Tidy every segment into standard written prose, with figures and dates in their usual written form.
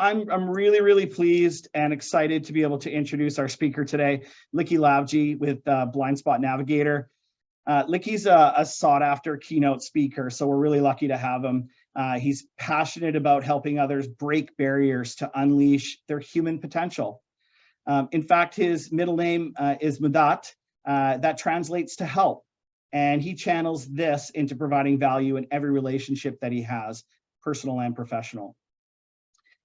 I'm really pleased and excited to be able to introduce our speaker today, Likky Lavji with Blindspot Navigator. Likky's a sought-after keynote speaker, so we're really lucky to have him. He's passionate about helping others break barriers to unleash their human potential. In fact, his middle name is Madat. That translates to help, and he channels this into providing value in every relationship that he has, personal and professional.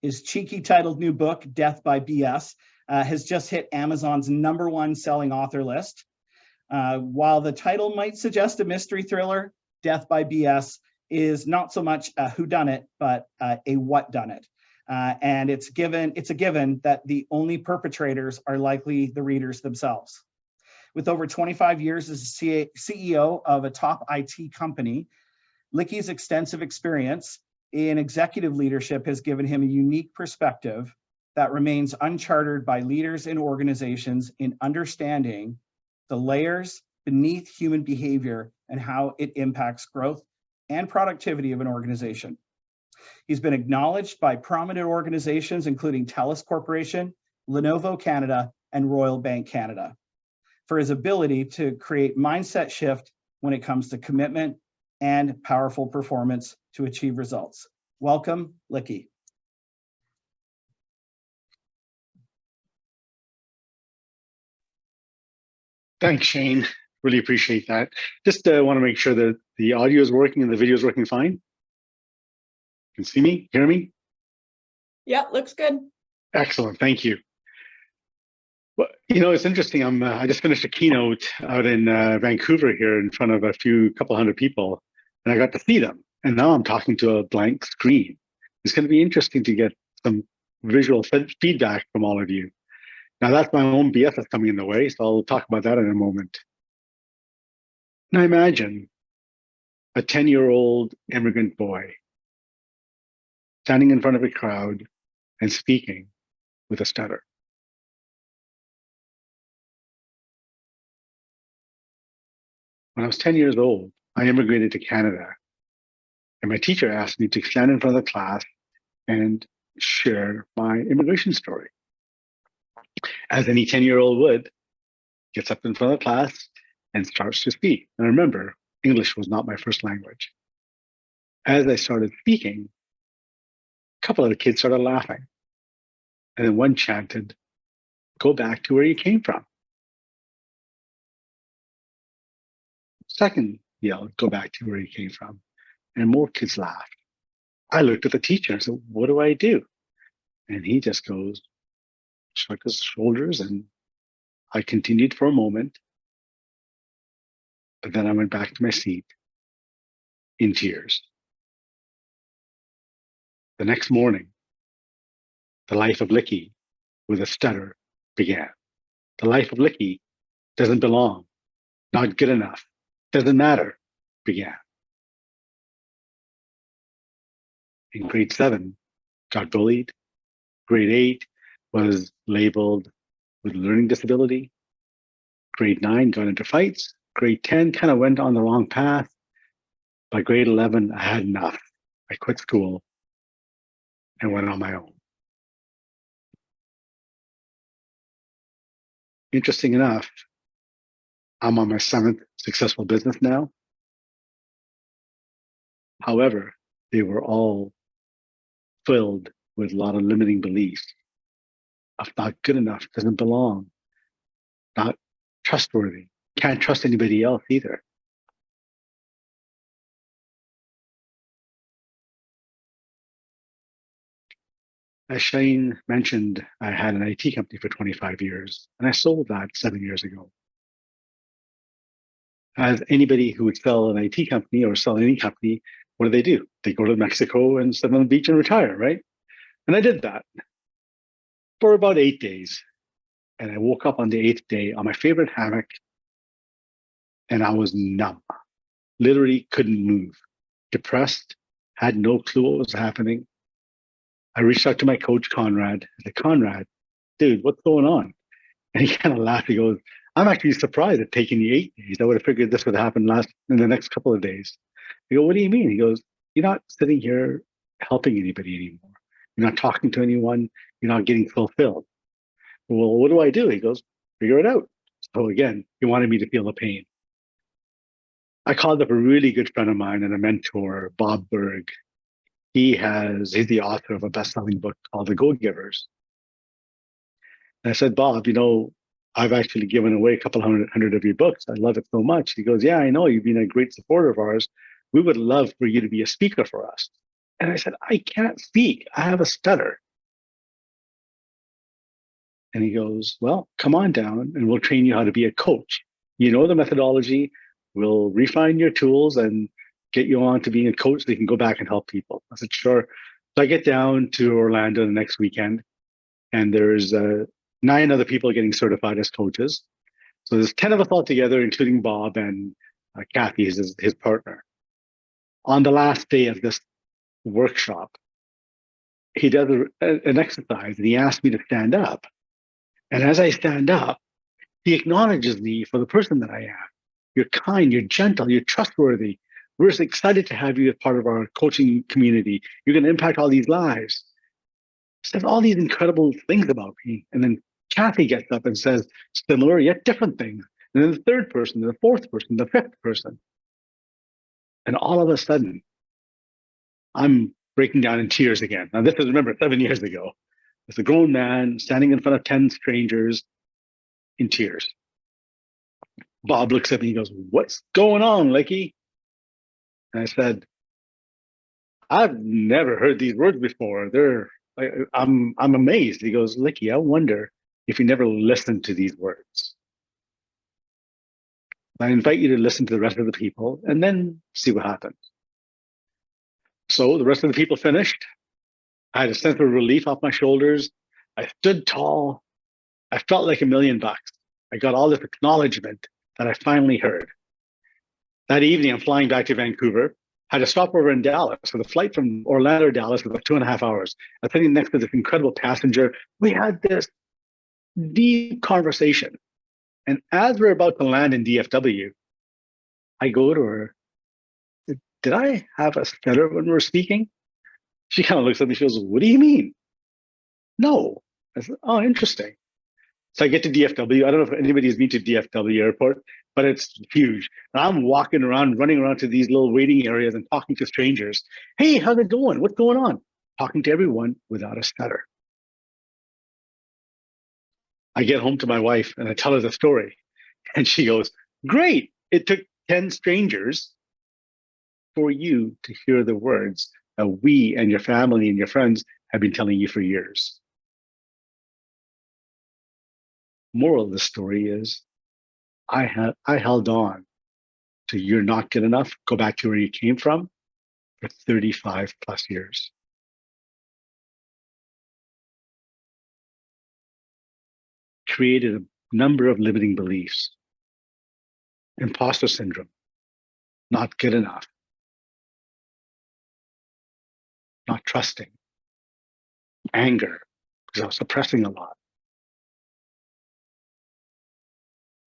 His cheeky titled new book, Death by BS, has just hit Amazon's #1 selling author list. While the title might suggest a mystery thriller, Death by BS is not so much a whodunit, but a whatdunit. And it's a given that the only perpetrators are likely the readers themselves. With over 25 years as CEO of a top IT company, Likky's extensive experience in executive leadership has given him a unique perspective that remains uncharted by leaders in organizations in understanding the layers beneath human behavior and how it impacts growth and productivity of an organization. He's been acknowledged by prominent organizations, including TELUS Corporation, Lenovo Canada, and Royal Bank Canada, for his ability to create mindset shift when it comes to commitment and powerful performance to achieve results. Welcome, Likky. Thanks, Shane. Really appreciate that. Just want to make sure that the audio is working and the video is working fine. You can see me, hear me? Yeah, looks good. Excellent, thank you. Well, you know, it's interesting. I just finished a keynote out in Vancouver here in front of a couple hundred people, and I got to see them. And now I'm talking to a blank screen. It's going to be interesting to get some visual feedback from all of you. Now that's my own BS that's coming in the way, so I'll talk about that in a moment. Now imagine a 10-year-old immigrant boy standing in front of a crowd and speaking with a stutter. When I was 10 years old, I immigrated to Canada, and my teacher asked me to stand in front of the class and share my immigration story. As any 10-year-old would, gets up in front of the class and starts to speak. And remember, English was not my first language. As I started speaking, a couple of the kids started laughing. And then one chanted, "Go back to where you came from." Second yelled, "Go back to where you came from." And more kids laughed. I looked at the teacher and said, "What do I do?" And he just goes, shrugged his shoulders, and I continued for a moment. But then I went back to my seat in tears. The next morning, the life of Likky with a stutter began. The life of Likky doesn't belong, not good enough, doesn't matter, began. In grade 7, got bullied. Grade 8 was labeled with learning disability. Grade 9 got into fights. Grade 10 kind of went on the wrong path. By grade 11, I had enough. I quit school and went on my own. Interesting enough, I'm on my 7th successful business now. However, they were all filled with a lot of limiting beliefs of not good enough, doesn't belong, not trustworthy, can't trust anybody else either. As Shane mentioned, I had an IT company for 25 years, and I sold that 7 years ago. As anybody who would sell an IT company or sell any company, what do? They go to Mexico and sit on the beach and retire, right? And I did that for about 8 days. And I woke up on the 8th day on my favorite hammock, and I was numb. Literally couldn't move. Depressed, had no clue what was happening. I reached out to my coach, Conrad. I said, "Conrad, dude, what's going on?" And he kind of laughed. He goes, "I'm actually surprised it taken you 8 days. I would have figured this would happen in the next couple of days." I go, "What do you mean?" He goes, "You're not sitting here helping anybody anymore. You're not talking to anyone. You're not getting fulfilled. Well, what do? He goes, figure it out. So again, he wanted me to feel the pain. I called up a really good friend of mine and a mentor, Bob Berg. He's the author of a best-selling book called The Go-Givers. And I said, Bob, I've actually given away a couple hundred of your books. I love it so much. He goes, yeah, I know. You've been a great supporter of ours. We would love for you to be a speaker for us. And I said, I can't speak. I have a stutter. And he goes, well, come on down and we'll train you how to be a coach. You know the methodology. We'll refine your tools and get you on to being a coach so you can go back and help people. I said, sure. So I get down to Orlando the next weekend, and there's 9 other people getting certified as coaches. So there's 10 of us all together, including Bob and Kathy, his partner. On the last day of this workshop, he does an exercise and he asked me to stand up. And as I stand up, he acknowledges me for the person that I am. You're kind, you're gentle, you're trustworthy. We're just excited to have you as part of our coaching community. You're going to impact all these lives. Says all these incredible things about me. And then Kathy gets up and says similar yet different things. And then the third person, the fourth person, the fifth person. And all of a sudden, I'm breaking down in tears again. Now, this is, remember, 7 years ago. It's a grown man standing in front of 10 strangers in tears. Bob looks at me and goes, what's going on, Likky? And I said, I've never heard these words before. I'm amazed. He goes, Likky, I wonder if you never listened to these words. I invite you to listen to the rest of the people and then see what happens. So the rest of the people finished. I had a sense of relief off my shoulders. I stood tall. I felt like $1 million. I got all this acknowledgement that I finally heard. That evening, I'm flying back to Vancouver. Had a stopover in Dallas. So the flight from Orlando to Dallas was about 2.5 hours. I was sitting next to this incredible passenger. We had this deep conversation. And as we're about to land in DFW, I go to her. Did I have a stutter when we were speaking? She kind of looks at me. She goes, what do you mean? No. I said, oh, interesting. So I get to DFW. I don't know if anybody's been to DFW airport, but it's huge. And I'm walking around, running around to these little waiting areas and talking to strangers. Hey, how's it going? What's going on? Talking to everyone without a stutter. I get home to my wife and I tell her the story. And she goes, great. It took 10 strangers for you to hear the words that we and your family and your friends have been telling you for years. Moral of the story is I held on to you're not good enough, go back to where you came from for 35 plus years. Created a number of limiting beliefs. Imposter syndrome, not good enough, not trusting, anger, because I was suppressing a lot.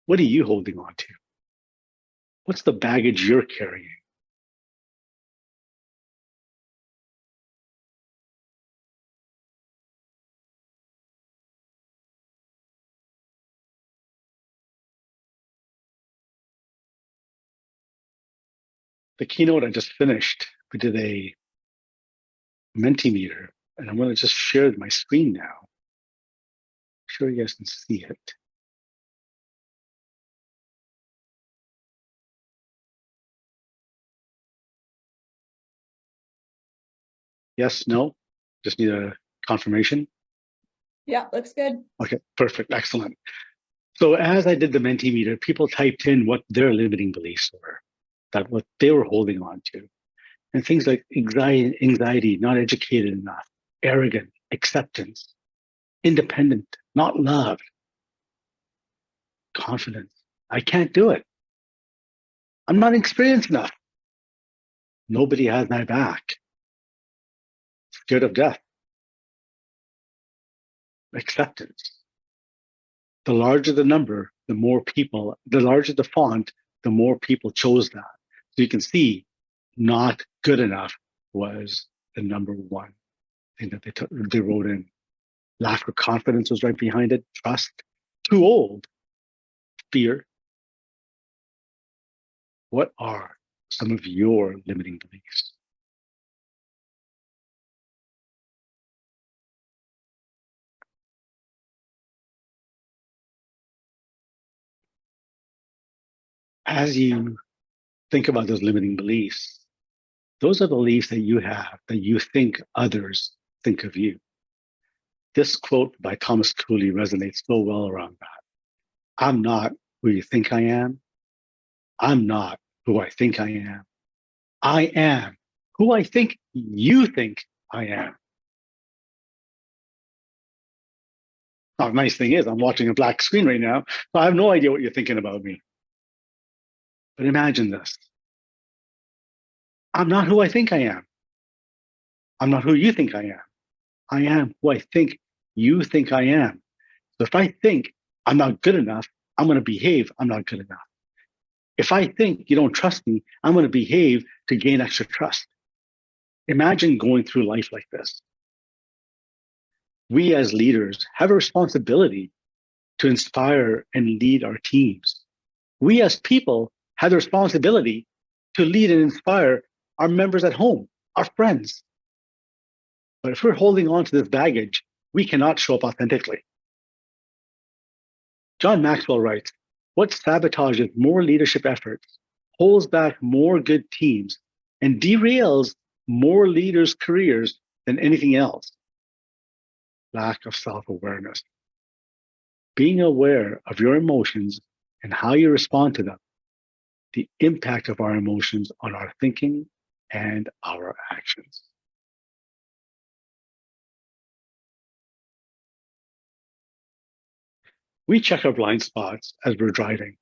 What are you holding on to? What's the baggage you're carrying? The keynote I just finished, we did a Mentimeter, and I'm going to just share my screen now. I'm sure you guys can see it. Yes, no? Just need a confirmation. Yeah, looks good. Okay, perfect, excellent. So as I did the Mentimeter, people typed in what their limiting beliefs were, that what they were holding on to. And things like anxiety, not educated enough, arrogant, acceptance, independent, not loved, confidence. I can't do it. I'm not experienced enough. Nobody has my back. Scared of death. Acceptance. The larger the number, the more people, the larger the font, the more people chose that. So you can see not good enough was the number one thing that they wrote in. Lack of confidence was right behind it. Trust. Too old. Fear. What are some of your limiting beliefs? As you think about those limiting beliefs, those are beliefs that you have that you think others think of you. This quote by Thomas Cooley resonates so well around that. I'm not who you think I am. I'm not who I think I am. I am who I think you think I am. Now, the nice thing is I'm watching a black screen right now, so I have no idea what you're thinking about me. But imagine this. I'm not who I think I am. I'm not who you think I am. I am who I think you think I am. So if I think I'm not good enough, I'm going to behave I'm not good enough. If I think you don't trust me, I'm going to behave to gain extra trust. Imagine going through life like this. We as leaders have a responsibility to inspire and lead our teams. We as people have the responsibility to lead and inspire our members at home, our friends. But if we're holding on to this baggage, we cannot show up authentically. John Maxwell writes, what sabotages more leadership efforts, holds back more good teams, and derails more leaders' careers than anything else? Lack of self-awareness. Being aware of your emotions and how you respond to them, the impact of our emotions on our thinking and our actions. We check our blind spots as we're driving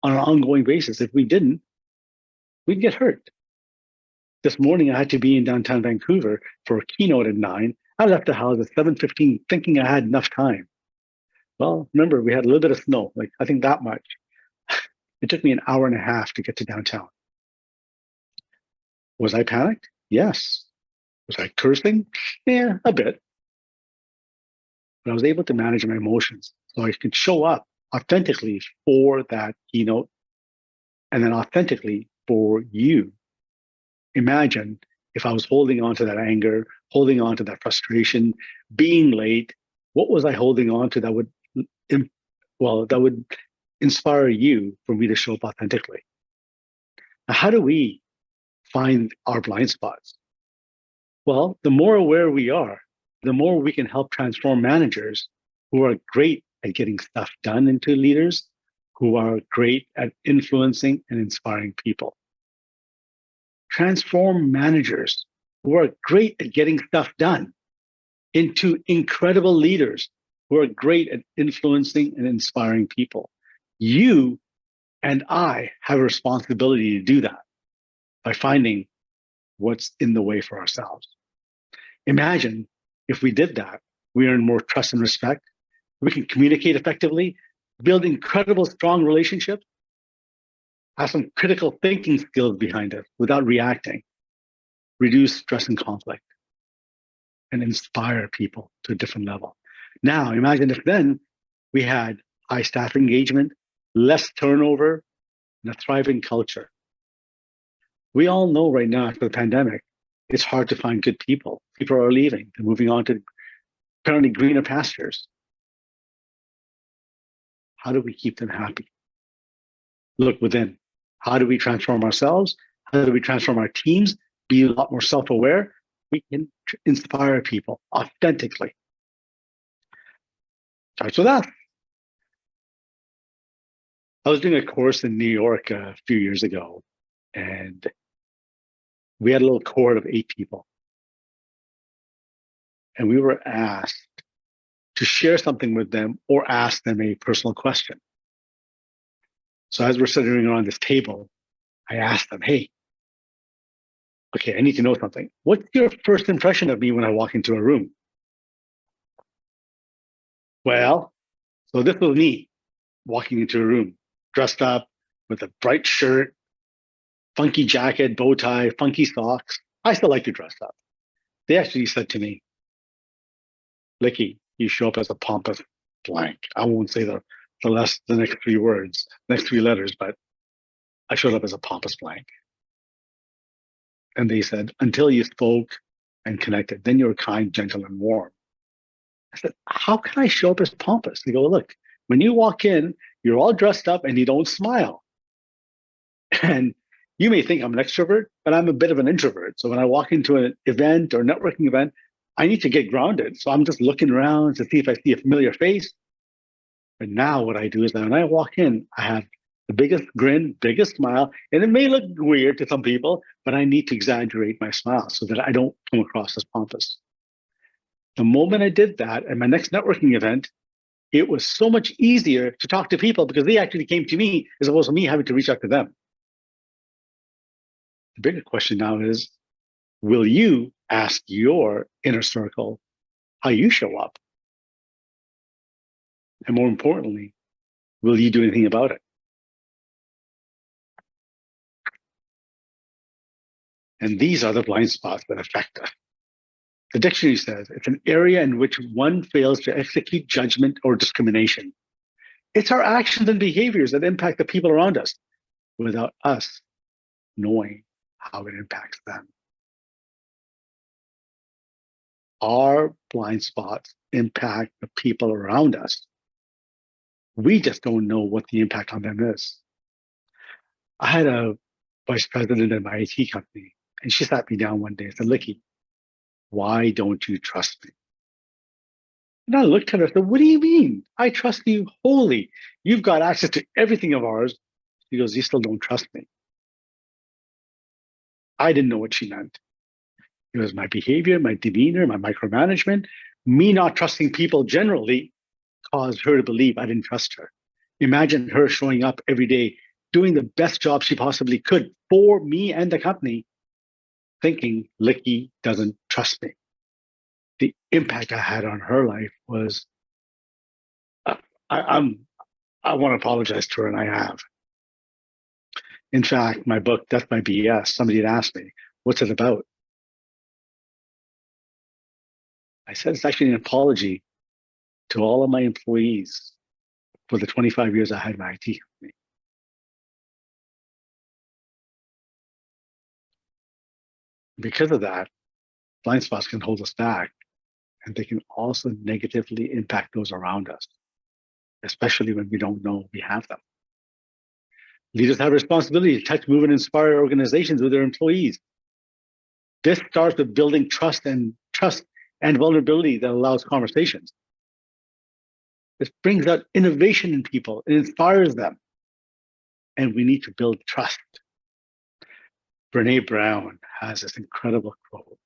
on an ongoing basis. If we didn't, we'd get hurt. This morning, I had to be in downtown Vancouver for a keynote at 9. I left the house at 7:15 thinking I had enough time. Well, remember, we had a little bit of snow, like I think that much. It took me an hour and a half to get to downtown. Was I panicked? Yes. Was I cursing? Yeah, a bit. But I was able to manage my emotions so I could show up authentically for that keynote and then authentically for you. Imagine if I was holding on to that anger, holding on to that frustration, being late. What was I holding on to that would, that would inspire you for me to show up authentically? Now, how do we find our blind spots? Well, the more aware we are, the more we can help transform managers who are great at getting stuff done into leaders who are great at influencing and inspiring people. Transform managers who are great at getting stuff done into incredible leaders who are great at influencing and inspiring people. You and I have a responsibility to do that by finding what's in the way for ourselves. Imagine if we did that, we earn more trust and respect. We can communicate effectively, build incredible, strong relationships, have some critical thinking skills behind it without reacting, reduce stress and conflict, and inspire people to a different level. Now, imagine if then we had high staff engagement, less turnover, and a thriving culture. We all know right now after the pandemic, it's hard to find good people. People are leaving. They're moving on to apparently greener pastures. How do we keep them happy? Look within. How do we transform ourselves? How do we transform our teams? Be a lot more self-aware. We can inspire people authentically. Starts with us. I was doing a course in New York a few years ago, and we had a little cohort of 8 people. And we were asked to share something with them or ask them a personal question. So as we're sitting around this table, I asked them, hey, okay, I need to know something. What's your first impression of me when I walk into a room? Well, so this was me walking into a room, dressed up with a bright shirt, funky jacket, bow tie, funky socks. I still like to dress up. They actually said to me, Likky, you show up as a pompous blank. I won't say the next three words, next three letters, but I showed up as a pompous blank. And they said, until you spoke and connected, then you were kind, gentle, and warm. I said, how can I show up as pompous? They go, look, when you walk in, you're all dressed up and you don't smile. And you may think I'm an extrovert, but I'm a bit of an introvert. So when I walk into an event or networking event, I need to get grounded. So I'm just looking around to see if I see a familiar face. But now what I do is that when I walk in, I have the biggest grin, biggest smile, and it may look weird to some people, but I need to exaggerate my smile so that I don't come across as pompous. The moment I did that at my next networking event, it was so much easier to talk to people because they actually came to me as opposed to me having to reach out to them. The bigger question now is, will you ask your inner circle how you show up? And more importantly, will you do anything about it? And these are the blind spots that affect us. The dictionary says it's an area in which one fails to execute judgment or discrimination. It's our actions and behaviors that impact the people around us without us knowing how it impacts them. Our blind spots impact the people around us. We just don't know what the impact on them is. I had a vice president at my IT company, and she sat me down one day and said, Likky, why don't you trust me? And I looked at her and said, what do you mean? I trust you wholly. You've got access to everything of ours. She goes, you still don't trust me. I didn't know what she meant. It was my behavior, my demeanor, my micromanagement, me not trusting people generally caused her to believe I didn't trust her. Imagine her showing up every day, doing the best job she possibly could for me and the company, thinking Likky doesn't trust me. The impact I had on her life was, I want to apologize to her, and I have. In fact, my book, That's My BS, somebody had asked me, what's it about? I said, it's actually an apology to all of my employees for the 25 years I had my IT company. Because of that, blind spots can hold us back, and they can also negatively impact those around us, especially when we don't know we have them. Leaders have a responsibility to touch, move, and inspire organizations with their employees. This starts with building trust and vulnerability that allows conversations. This brings out innovation in people. It inspires them. And we need to build trust. Brene Brown has this incredible quote.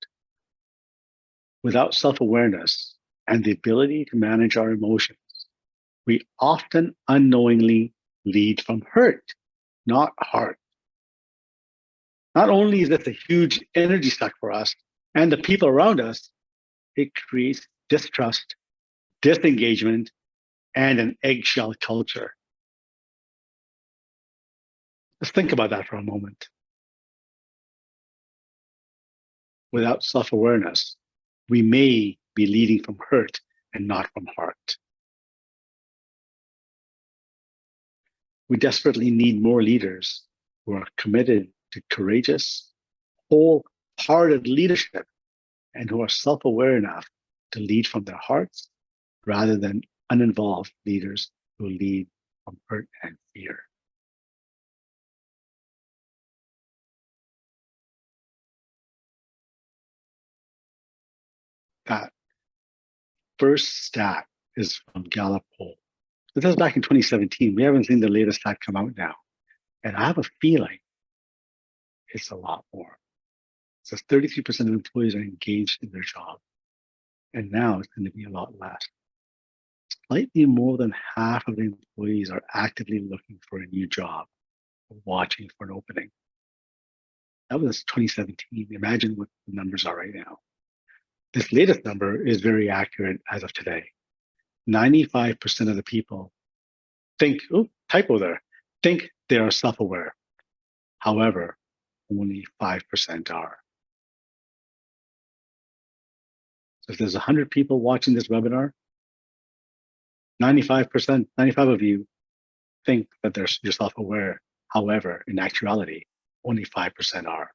Without self-awareness and the ability to manage our emotions, we often unknowingly lead from hurt, not heart. Not only is this a huge energy suck for us and the people around us, it creates distrust, disengagement, and an eggshell culture. Let's think about that for a moment. Without self-awareness, we may be leading from hurt and not from heart. We desperately need more leaders who are committed to courageous, wholehearted leadership and who are self-aware enough to lead from their hearts rather than uninvolved leaders who lead from hurt and fear. That first stat is from Gallup poll. This was back in 2017. We haven't seen the latest stat come out now. And I have a feeling it's a lot more. It says 33% of employees are engaged in their job. And now it's going to be a lot less. Slightly more than half of the employees are actively looking for a new job, or watching for an opening. That was 2017. Imagine what the numbers are right now. This latest number is very accurate as of today. 95% of the people think, oh, typo there, think they are self-aware. However, only 5% are. If there's 100 people watching this webinar, 95%, 95 of you think that you're self-aware. However, in actuality, only 5% are.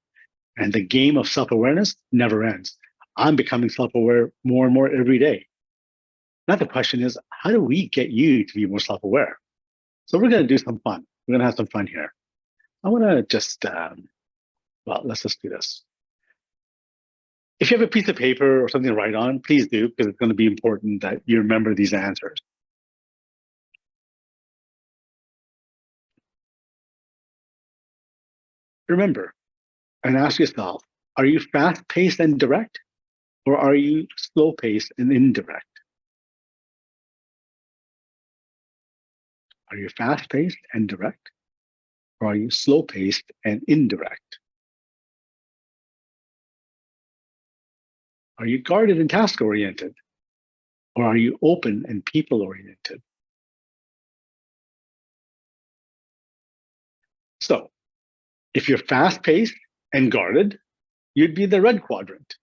And the game of self-awareness never ends. I'm becoming self-aware more and more every day. Now the question is, how do we get you to be more self-aware? So we're going to do some fun. We're going to have some fun here. I want to just, let's just do this. If you have a piece of paper or something to write on, please do, because it's going to be important that you remember these answers. Remember, and ask yourself, are you fast-paced and direct, or are you slow-paced and indirect? Are you fast-paced and direct, or are you slow-paced and indirect? Are you guarded and task-oriented, or are you open and people-oriented? So, if you're fast-paced and guarded, you'd be in the red quadrant.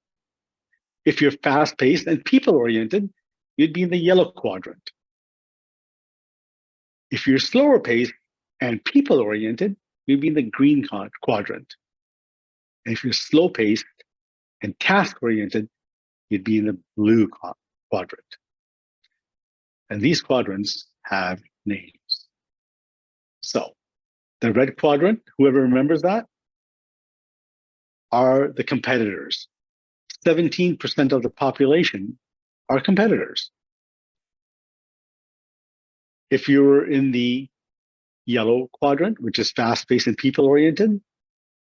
If you're fast-paced and people-oriented, you'd be in the yellow quadrant. If you're slower-paced and people-oriented, you'd be in the green quadrant. And if you're slow-paced and task-oriented, you'd be in the blue quadrant. And these quadrants have names. So the red quadrant, whoever remembers that, are the competitors. 17% of the population are competitors. If you're in the yellow quadrant, which is fast-paced and people-oriented,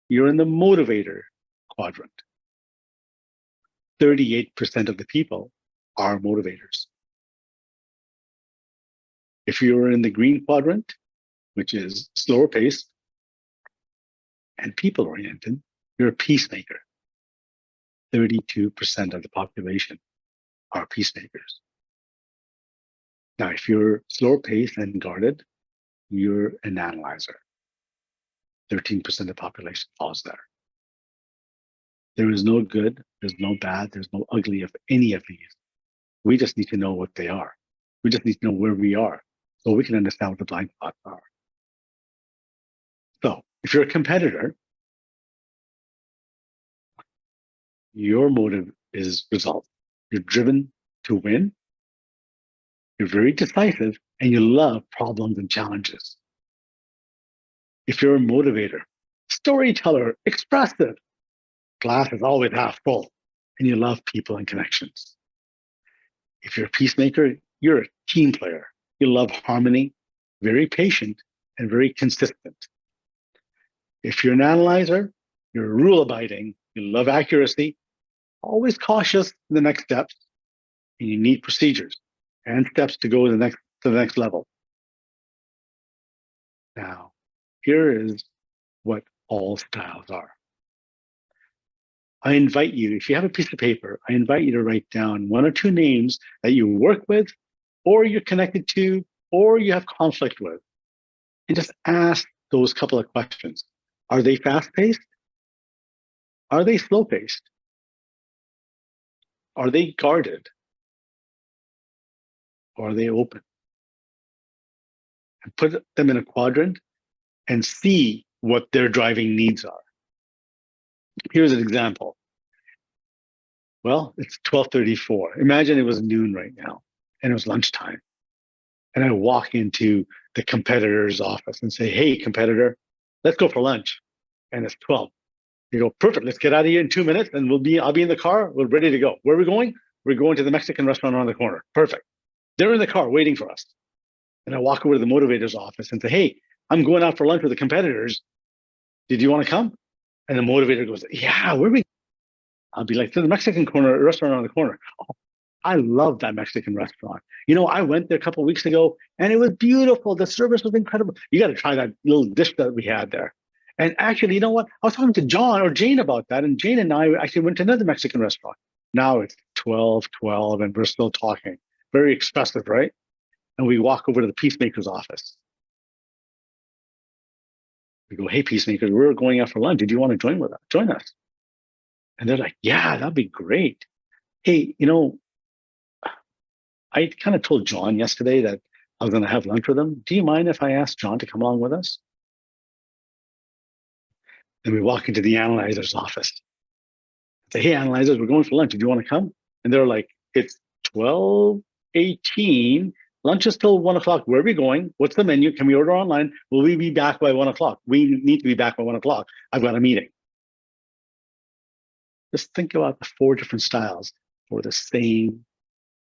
you're in the motivator quadrant. 38% of the people are motivators. If you're in the green quadrant, which is slower paced and people-oriented, you're a peacemaker. 32% of the population are peacemakers. Now, if you're slower paced and guarded, you're an analyzer. 13% of the population falls there. There is no good, there's no bad, there's no ugly of any of these. We just need to know what they are. We just need to know where we are so we can understand what the blind spots are. So if you're a competitor, your motive is results. You're driven to win. You're very decisive and you love problems and challenges. If you're a motivator, storyteller, expressive, glass is always half full, and you love people and connections. If you're a peacemaker, you're a team player. You love harmony, very patient, and very consistent. If you're an analyzer, you're rule-abiding, you love accuracy, always cautious in the next steps, and you need procedures and steps to go to the next level. Now, here is what all styles are. I invite you, if you have a piece of paper, I invite you to write down 1 or 2 names that you work with, or you're connected to, or you have conflict with, and just ask those couple of questions. Are they fast-paced? Are they slow-paced? Are they guarded? Or are they open? And put them in a quadrant and see what their driving needs are. Here's an example. Well, it's 12:34. Imagine it was noon right now and it was lunchtime. And I walk into the competitor's office and say, hey, competitor, let's go for lunch. And it's 12. You go, perfect, let's get out of here in 2 minutes and I'll be in the car, we're ready to go. Where are we going? We're going to the Mexican restaurant around the corner. Perfect. They're in the car waiting for us. And I walk over to the motivator's office and say, hey, I'm going out for lunch with the competitors. Did you want to come? And the motivator goes, yeah, where are we? I'll be like, to the Mexican restaurant around the corner. Oh, I love that Mexican restaurant. You know, I went there a couple of weeks ago and it was beautiful. The service was incredible. You got to try that little dish that we had there. And actually, you know what? I was talking to John or Jane about that. And Jane and I actually went to another Mexican restaurant. Now it's 12:12 and we're still talking. Very expressive, right? And we walk over to the peacemaker's office. We go, hey, peacemaker, we're going out for lunch. Did you want to join us? And they're like, yeah, that'd be great. hey, I kind of told John yesterday that I was going to have lunch with him. Do you mind if I ask John to come along with us? Then we walk into the analyzer's office. Say, hey, analyzers, we're going for lunch. Do you want to come? And they're like, it's 12:18. Lunch is till 1 o'clock. Where are we going? What's the menu? Can we order online? Will we be back by 1 o'clock? We need to be back by 1 o'clock. I've got a meeting. Just think about the 4 different styles for the same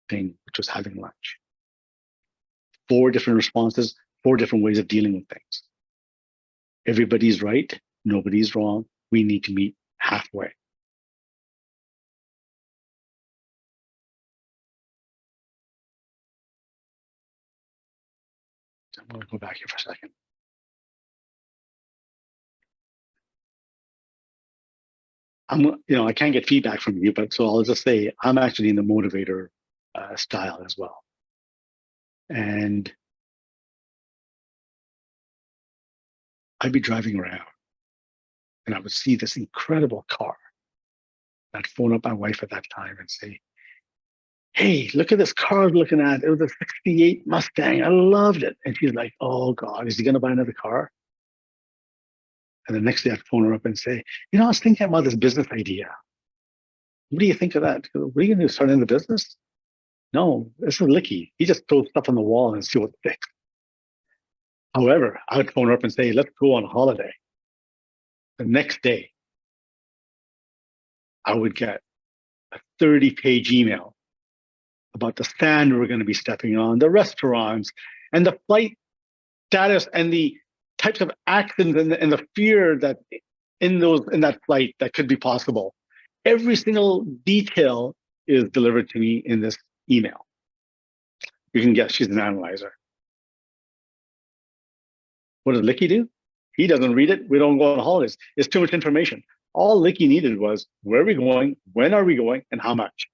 thing, which was having lunch. 4 different responses, 4 different ways of dealing with things. Everybody's right. Nobody's wrong. We need to meet halfway. I'm going to go back here for a second. I can't get feedback from you, but so I'll just say I'm actually in the motivator style as well. And I'd be driving around and I would see this incredible car. I'd phone up my wife at that time and say, hey, look at this car I was looking at. It was a 68 Mustang. I loved it. And she's like, oh God, is he going to buy another car? And the next day I'd phone her up and say, I was thinking about this business idea. What do you think of that? What are you going to do, start in the business? No, this is Likky. He just throws stuff on the wall and see what sticks. However, I would phone her up and say, let's go on holiday. The next day, I would get a 30-page email about the sand we're going to be stepping on, the restaurants, and the flight status, and the types of accidents and the fear that in that flight that could be possible. Every single detail is delivered to me in this email. You can guess she's an analyzer. What does Likky do? He doesn't read it. We don't go on holidays. It's too much information. All Likky needed was where are we going, when are we going, and how much.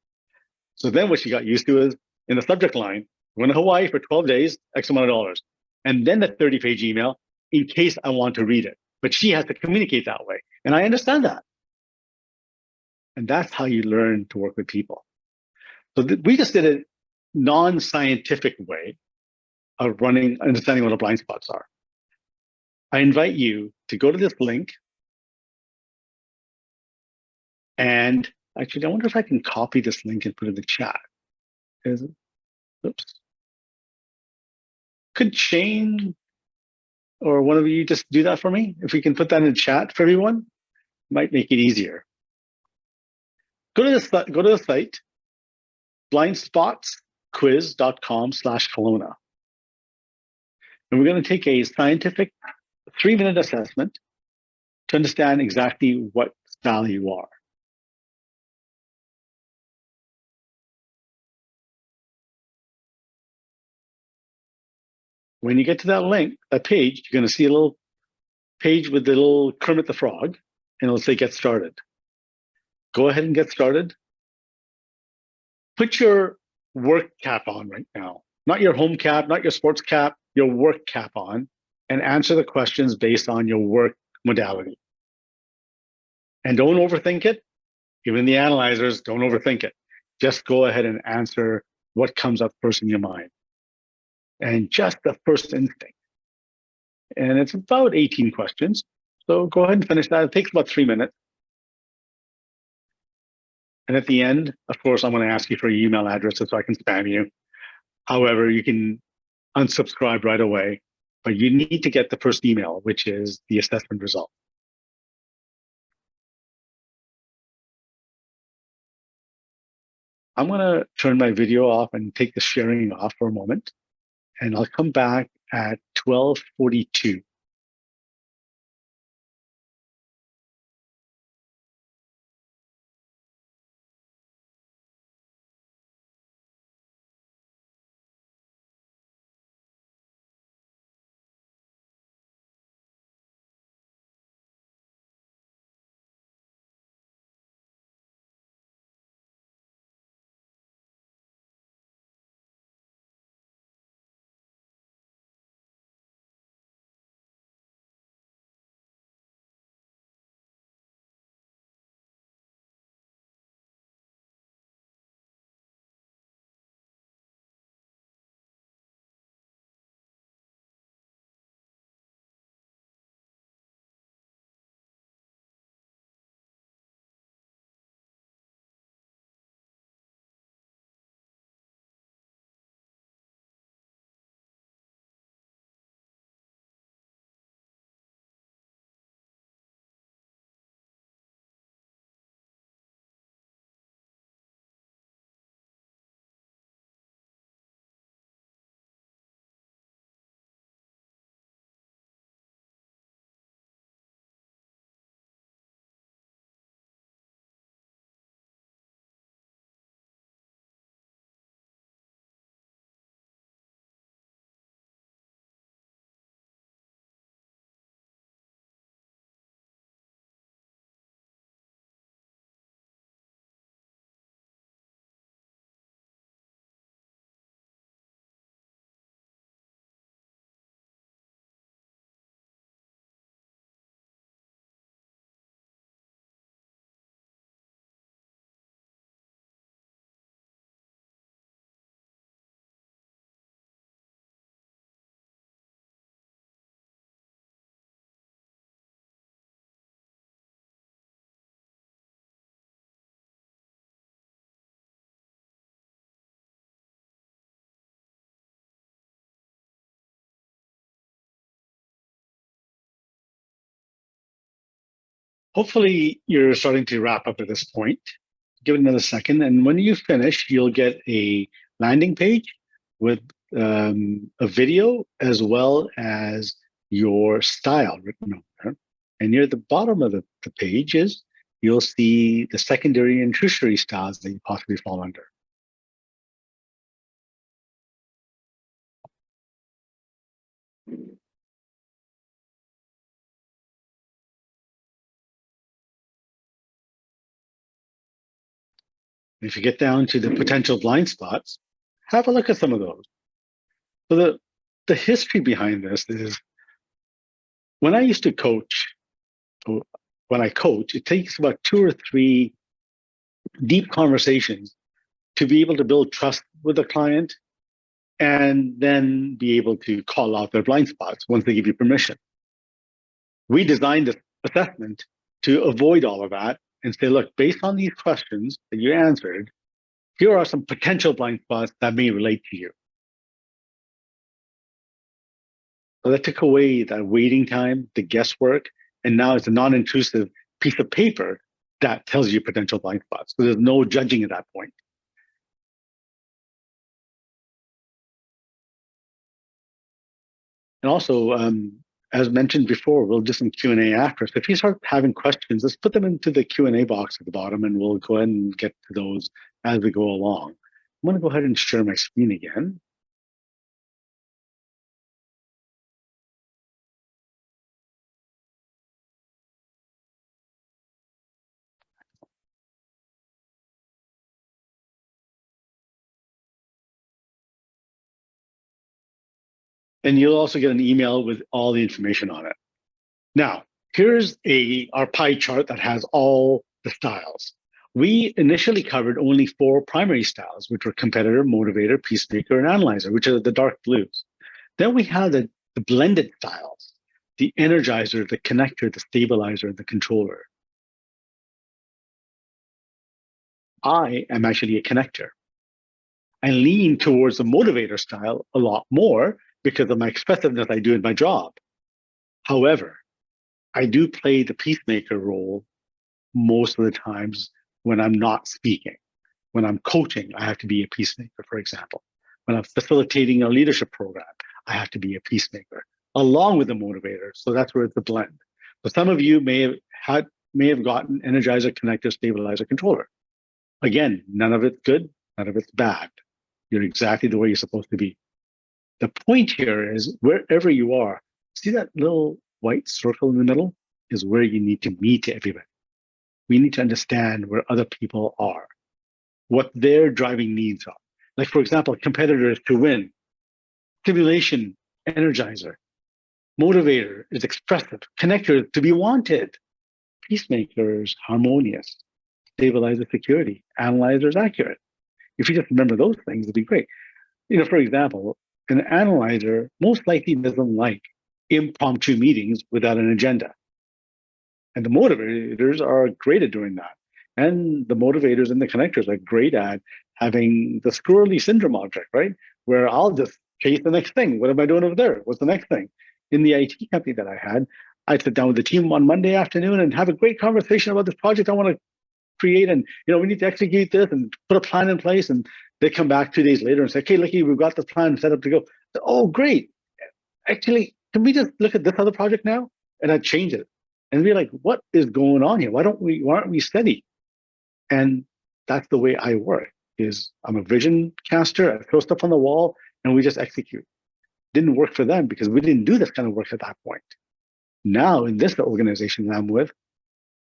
So then what she got used to is in the subject line, we're going to Hawaii for 12 days, X amount of dollars. And then the 30-page email in case I want to read it. But she has to communicate that way. And I understand that. And that's how you learn to work with people. So we just did a non-scientific way of understanding what the blind spots are. I invite you to go to this link. And actually, I wonder if I can copy this link and put it in the chat. Oops. Could Shane or one of you just do that for me? If we can put that in the chat for everyone, might make it easier. Go to the site, blindspotsquiz.com/Kelowna. And we're going to take a scientific 3-minute assessment to understand exactly what style you are. When you get to that link, that page, you're going to see a little page with the little Kermit the Frog, and it'll say get started. Go ahead and get started. Put your work cap on right now. Not your home cap, not your sports cap, your work cap on, and answer the questions based on your work modality. And don't overthink it. Even the analyzers, don't overthink it. Just go ahead and answer what comes up first in your mind. And just the first instinct. And it's about 18 questions. So go ahead and finish that. It takes about 3 minutes. And at the end, of course, I'm going to ask you for your email address so I can spam you. However, you can unsubscribe right away, but you need to get the first email, which is the assessment result. I'm going to turn my video off and take the sharing off for a moment, and I'll come back at 12:42. Hopefully you're starting to wrap up at this point. Give it another second. And when you finish, you'll get a landing page with a video as well as your style written on there. And near the bottom of the page you'll see the secondary and tertiary styles that you possibly fall under. If you get down to the potential blind spots, have a look at some of those. So the history behind this is when I used to coach, when I coach, it takes about 2 or 3 deep conversations to be able to build trust with a client and then be able to call out their blind spots once they give you permission. We designed this assessment to avoid all of that and say, look, based on these questions that you answered, here are some potential blind spots that may relate to you. So that took away that waiting time, the guesswork, and now it's a non-intrusive piece of paper that tells you potential blind spots. So there's no judging at that point. And also, as mentioned before, we'll do some Q&A after. So if you start having questions, let's put them into the Q&A box at the bottom, and we'll go ahead and get to those as we go along. I'm going to go ahead and share my screen again. And you'll also get an email with all the information on it. Now, here's our pie chart that has all the styles. We initially covered only 4 primary styles, which were competitor, motivator, peacemaker, and analyzer, which are the dark blues. Then we had the blended styles, the energizer, the connector, the stabilizer, the controller. I am actually a connector. I lean towards the motivator style a lot more because of my expressiveness I do in my job. However, I do play the peacemaker role most of the times when I'm not speaking. When I'm coaching, I have to be a peacemaker, for example. When I'm facilitating a leadership program, I have to be a peacemaker, along with the motivator. So that's where it's a blend. So some of you may have gotten energizer, connector, stabilizer, controller. Again, none of it's good, none of it's bad. You're exactly the way you're supposed to be. The point here is wherever you are, see that little white circle in the middle is where you need to meet everybody. We need to understand where other people are, what their driving needs are. Like, for example, competitor is to win. Stimulation, energizer. Motivator is expressive. Connector is to be wanted. Peacemaker is harmonious. Stabilizer, security. Analyzer is accurate. If you just remember those things, it'd be great. For example, an analyzer most likely doesn't like impromptu meetings without an agenda. And the motivators are great at doing that. And the motivators and the connectors are great at having the squirrely syndrome object, right? Where I'll just chase the next thing. What am I doing over there? What's the next thing? In the IT company that I had, I'd sit down with the team on Monday afternoon and have a great conversation about this project I want to create. And, we need to execute this and put a plan in place. And they come back 2 days later and say, okay, Likky, we've got the plan set up to go. Oh, great. Actually, can we just look at this other project now? And I'd change it. And be like, what is going on here? Why aren't we steady? And that's the way I work, is I'm a vision caster. I throw stuff on the wall and we just execute. Didn't work for them because we didn't do this kind of work at that point. Now, in this organization that I'm with,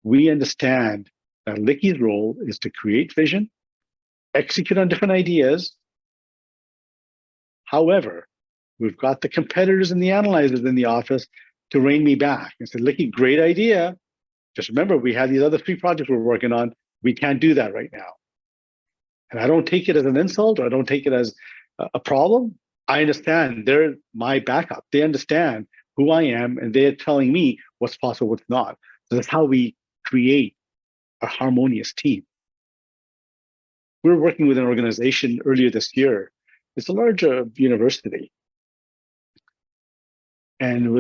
we understand that Likky's role is to create vision, execute on different ideas. However, we've got the competitors and the analyzers in the office to rein me back and say, Likky, great idea. Just remember, we have these other 3 projects we're working on. We can't do that right now. And I don't take it as an insult, or I don't take it as a problem. I understand they're my backup. They understand who I am, and they're telling me what's possible, what's not. So that's how we create a harmonious team. We were working with an organization earlier this year. It's a larger university. And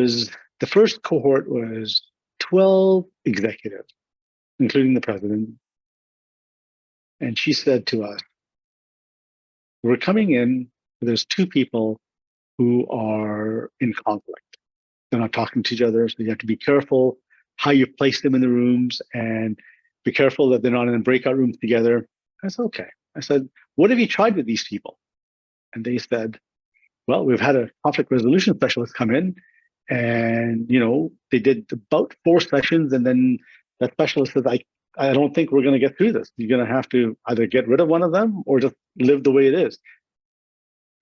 the first cohort was 12 executives, including the president. And she said to us, we're coming in, there's two people who are in conflict. They're not talking to each other, so you have to be careful how you place them in the rooms and be careful that they're not in the breakout rooms together. I said, okay. I said, what have you tried with these people? And they said, well, we've had a conflict resolution specialist come in and, they did about 4 sessions. And then that specialist says, I don't think we're going to get through this. You're going to have to either get rid of one of them or just live the way it is.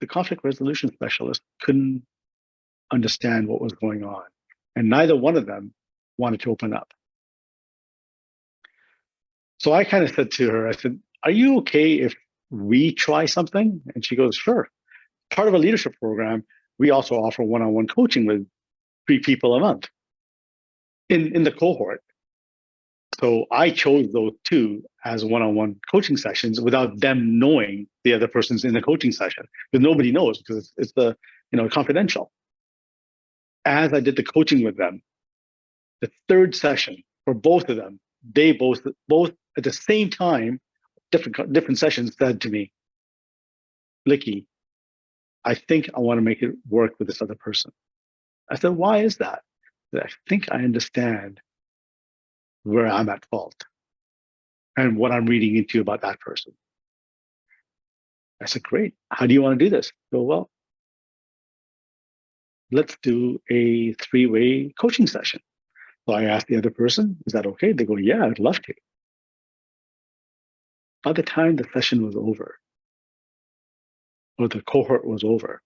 The conflict resolution specialist couldn't understand what was going on. And neither one of them wanted to open up. So I kind of said to her, I said, are you okay if we try something? And she goes, sure. Part of a leadership program, we also offer one-on-one coaching with 3 people a month in the cohort. So I chose those 2 as one-on-one coaching sessions without them knowing the other person's in the coaching session, because nobody knows, because it's confidential. As I did the coaching with them, the 3rd session for both of them, they both at the same time, different sessions, said to me, Likky, I think I want to make it work with this other person. I said, why is that? I think I understand where I'm at fault and what I'm reading into about that person. I said, great. How do you want to do this? So, well, let's do a 3-way coaching session. So I asked the other person, is that okay? They go, yeah, I'd love to. By the time the session was over, or the cohort was over,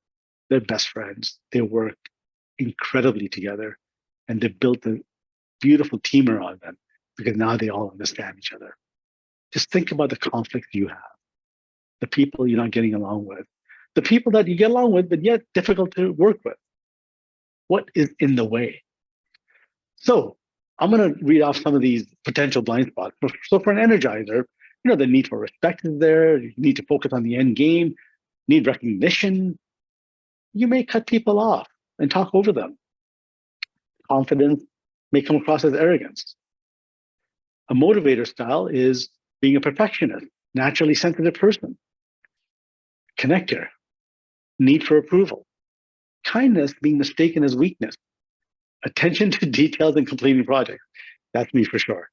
they're best friends. They worked incredibly together, and they built a beautiful team around them because now they all understand each other. Just think about the conflict you have, the people you're not getting along with, the people that you get along with, but yet difficult to work with. What is in the way? So I'm going to read off some of these potential blind spots. So for an energizer, the need for respect is there. You need to focus on the end game, need recognition. You may cut people off and talk over them. Confidence may come across as arrogance. A motivator style is being a perfectionist, naturally sensitive person. Connector, need for approval. Kindness being mistaken as weakness. Attention to details and completing projects. That's me for sure.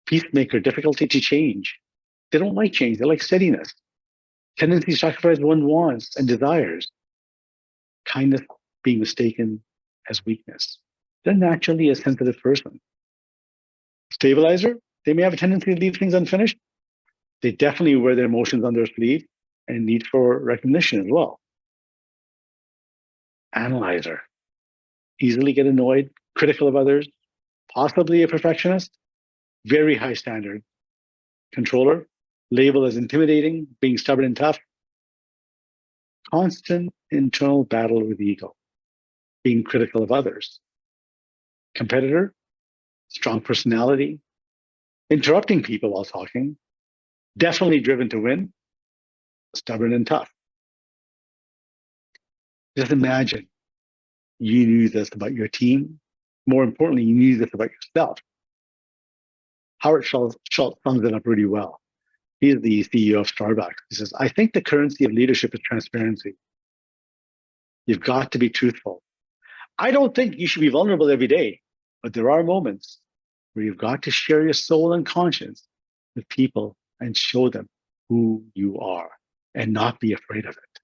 Peacemaker, difficulty to change. They don't like change, they like steadiness. Tendency to sacrifice one's wants and desires. Kindness being mistaken as weakness. They're naturally a sensitive person. Stabilizer, they may have a tendency to leave things unfinished. They definitely wear their emotions on their sleeve and need for recognition as well. Analyzer, easily get annoyed, critical of others, possibly a perfectionist, very high standard. Controller, labeled as intimidating, being stubborn and tough. Constant internal battle with ego, being critical of others. Competitor, strong personality, interrupting people while talking, definitely driven to win, stubborn and tough. Just imagine you knew this about your team. More importantly, you knew this about yourself. Howard Schultz sums it up really well. He's the CEO of Starbucks. He says, I think the currency of leadership is transparency. You've got to be truthful. I don't think you should be vulnerable every day, but there are moments where you've got to share your soul and conscience with people and show them who you are and not be afraid of it.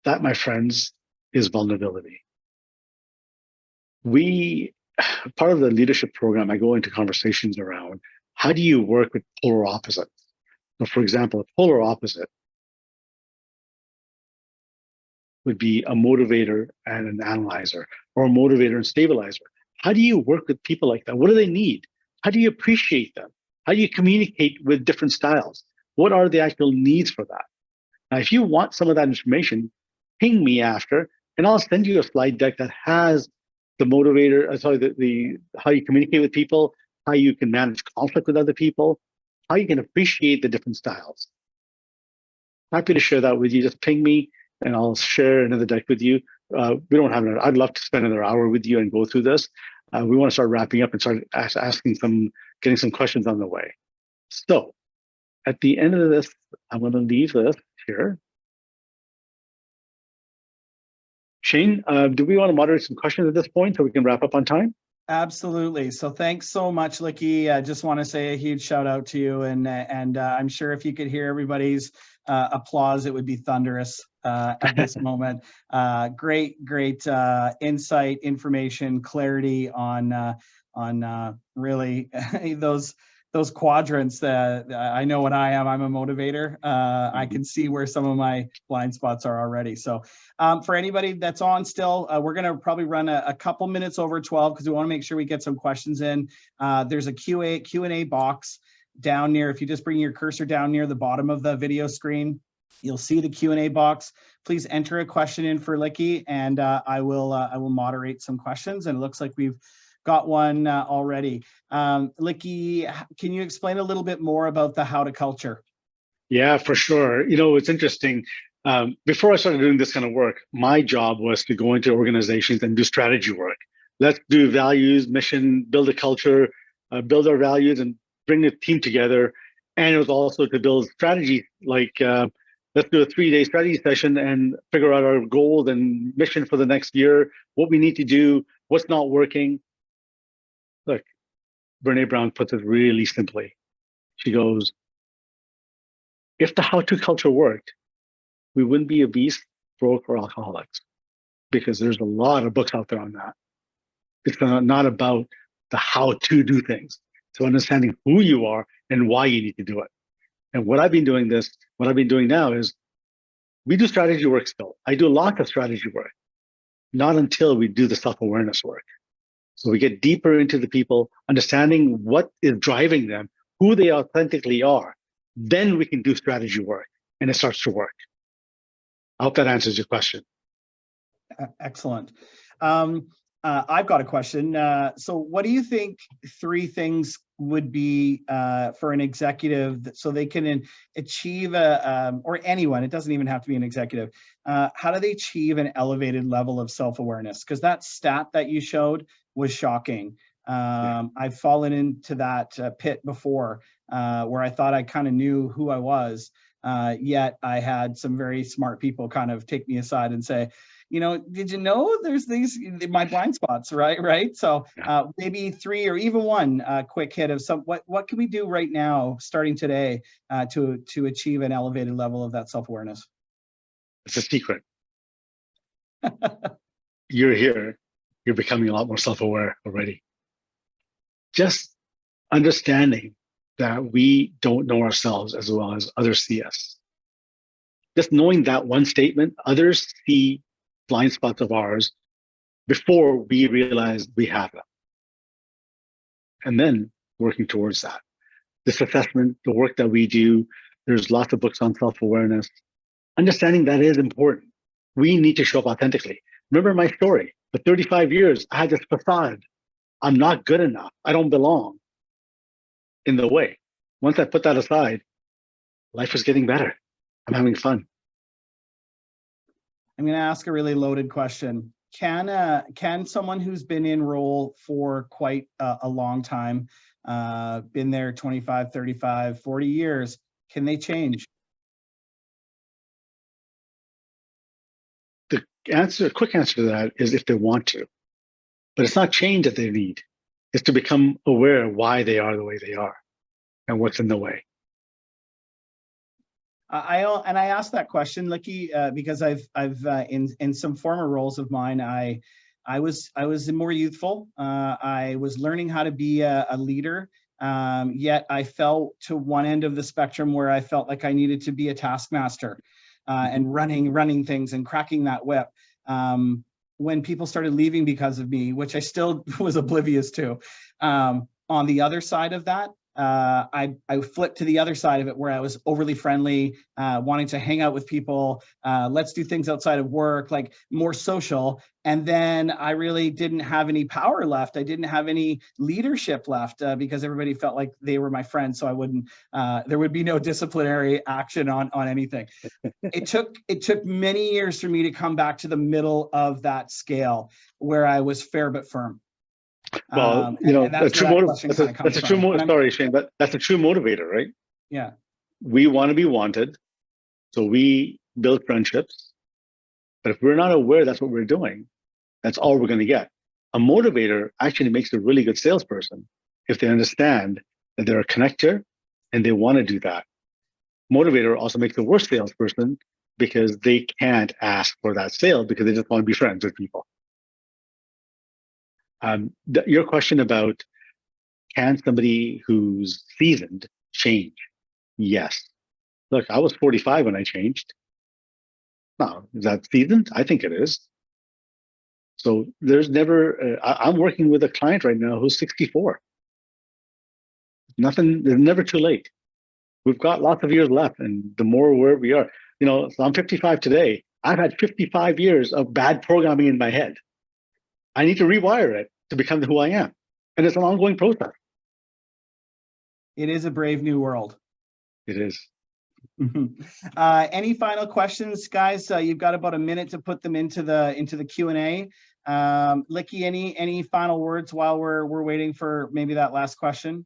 That, my friends, is vulnerability. Part of the leadership program, I go into conversations around how do you work with polar opposites? So for example, a polar opposite would be a motivator and an analyzer, or a motivator and stabilizer. How do you work with people like that? What do they need? How do you appreciate them? How do you communicate with different styles? What are the actual needs for that? Now, if you want some of that information, ping me after, and I'll send you a slide deck that has the motivator, the how you communicate with people, how you can manage conflict with other people, how you can appreciate the different styles. Happy to share that with you. Just ping me and I'll share another deck with you. we don't have I'd love to spend another hour with you and go through this. We want to start wrapping up and start getting some questions on the way. So at the end of this, I'm going to leave this here. Shane, do we want to moderate some questions at this point so we can wrap up on time? Absolutely. So thanks so much, Likky. I just want to say a huge shout out to you, and I'm sure if you could hear everybody's applause, it would be thunderous at this moment. Great insight, information, clarity on really those quadrants that I know what I am. I'm a motivator. I can see where some of my blind spots are already. So for anybody that's on still, we're going to probably run a couple minutes over 12 because we want to make sure we get some questions in. There's a Q&A box down near, if you just bring your cursor down near the bottom of the video screen, you'll see the Q&A box. Please enter a question in for Likky, and I will moderate some questions. And it looks like we've got one already. Likky, can you explain a little bit more about the How to culture? Yeah, for sure. You know, it's interesting. Before I started doing this kind of work, my job was to go into organizations and do strategy work. Let's do values, mission, build a culture, build our values, and bring the team together. And it was also to build strategy, like let's do a 3-day strategy session and figure out our goals and mission for the next year, what we need to do, what's not working. Look, Brene Brown puts it really simply. She goes, if the how-to culture worked, we wouldn't be obese, broke, or alcoholics, because there's a lot of books out there on that. It's not about the how to do things. It's understanding who you are and why you need to do it. And what I've been doing now is we do strategy work still. I do lots of strategy work, not until we do the self-awareness work. So we get deeper into the people, understanding what is driving them, who they authentically are. Then we can do strategy work, and it starts to work. I hope that answers your question. Excellent. I've got a question. So what do you think 3 things would be for an executive so they can achieve or anyone, it doesn't even have to be an executive, how do they achieve an elevated level of self-awareness? Because that stat that you showed was shocking. I've fallen into that pit before where I thought I kind of knew who I was, yet I had some very smart people kind of take me aside and say, you know, did you know there's my blind spots, right? So maybe 3 or even 1 quick hit of what can we do right now, starting today, to achieve an elevated level of that self-awareness? It's a secret. You're here. You're becoming a lot more self-aware already. Just understanding that we don't know ourselves as well as others see us. Just knowing that one statement, others see blind spots of ours before we realize we have them. And then working towards that. This assessment, the work that we do, there's lots of books on self-awareness. Understanding that is important. We need to show up authentically. Remember my story. For 35 years, I had this facade. I'm not good enough. I don't belong in the way. Once I put that aside, life is getting better. I'm having fun. I'm going to ask a really loaded question. Can someone who's been in role for quite a long time, been there 25, 35, 40 years, can they change? The quick answer to that is if they want to. But it's not change that they need. It's to become aware of why they are the way they are and what's in the way. I asked that question, Likky, because I've in some former roles of mine, I was more youthful. I was learning how to be a leader, yet I fell to one end of the spectrum where I felt like I needed to be a taskmaster and running things and cracking that whip. When people started leaving because of me, which I still was oblivious to, on the other side of that, I flipped to the other side of it where I was overly friendly, wanting to hang out with people. Let's do things outside of work, like more social. And then I really didn't have any power left. I didn't have any leadership left because everybody felt like they were my friends. So I wouldn't, there would be no disciplinary action on anything. It took many years for me to come back to the middle of that scale where I was fair but firm. Well, you know, that's that's a true sorry, Shane, but that's a true motivator, right? Yeah. We want to be wanted, so we build friendships. But if we're not aware that's what we're doing, that's all we're going to get. A motivator actually makes a really good salesperson if they understand that they're a connector and they want to do that. Motivator also makes the worst salesperson because they can't ask for that sale because they just want to be friends with people. Your question about can somebody who's seasoned change? Yes. Look, I was 45 when I changed. Now, is that seasoned? I think it is. So there's never, I'm working with a client right now who's 64. There's never too late. We've got lots of years left, and the more where we are, you know, so I'm 55 today. I've had 55 years of bad programming in my head. I need to rewire it to become who I am. And it's an ongoing process. It is a brave new world. It is. Any final questions, guys? You've got about a minute to put them into the Q&A. Likky, any final words while we're waiting for maybe that last question?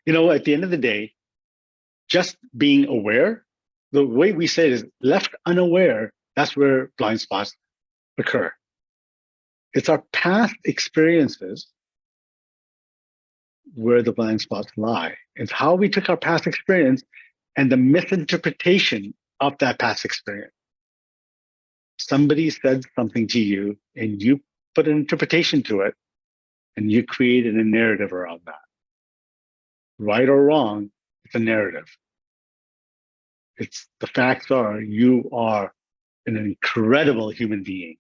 You know, at the end of the day, just being aware, the way we say it is left unaware, that's where blind spots occur. It's our past experiences where the blind spots lie. It's how we took our past experience and the misinterpretation of that past experience. Somebody said something to you and you put an interpretation to it and you created a narrative around that. Right or wrong, it's a narrative. It's the facts are you are an incredible human being.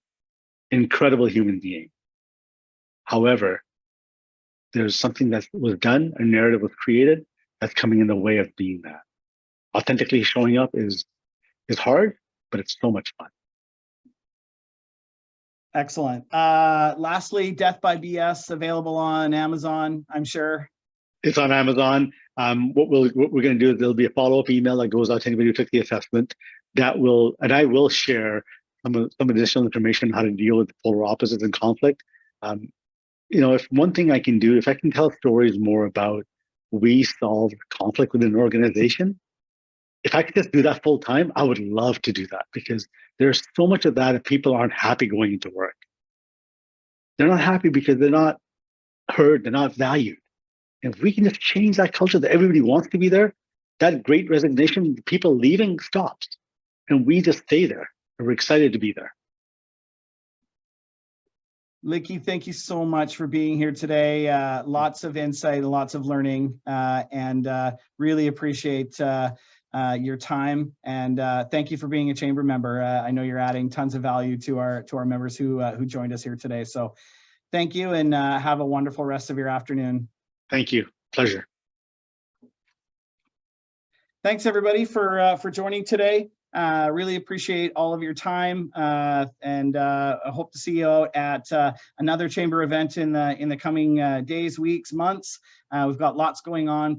Incredible human being. However, there's something that was done, a narrative was created that's coming in the way of being that. Authentically showing up is hard, but it's so much fun. Excellent. Lastly, Death by BS available on Amazon, I'm sure. It's on Amazon. What we're going to do is there'll be a follow-up email that goes out to anybody who took the assessment. I will share some additional information on how to deal with polar opposites and conflict. You know, if one thing I can do, if I can tell stories more about we solve conflict within an organization, if I could just do that full time, I would love to do that because there's so much of that if people aren't happy going into work. They're not happy because they're not heard, they're not valued. And if we can just change that culture that everybody wants to be there, that great resignation, people leaving stops. And we just stay there. And we're excited to be there. Likky, thank you so much for being here today. Lots of insight and lots of learning, and really appreciate your time. And thank you for being a chamber member. I know you're adding tons of value to our members who joined us here today. So thank you, and have a wonderful rest of your afternoon. Thank you. Pleasure. Thanks everybody for joining today. Really appreciate all of your time, and I hope to see you out at another chamber event in the coming days, weeks, months. We've got lots going on.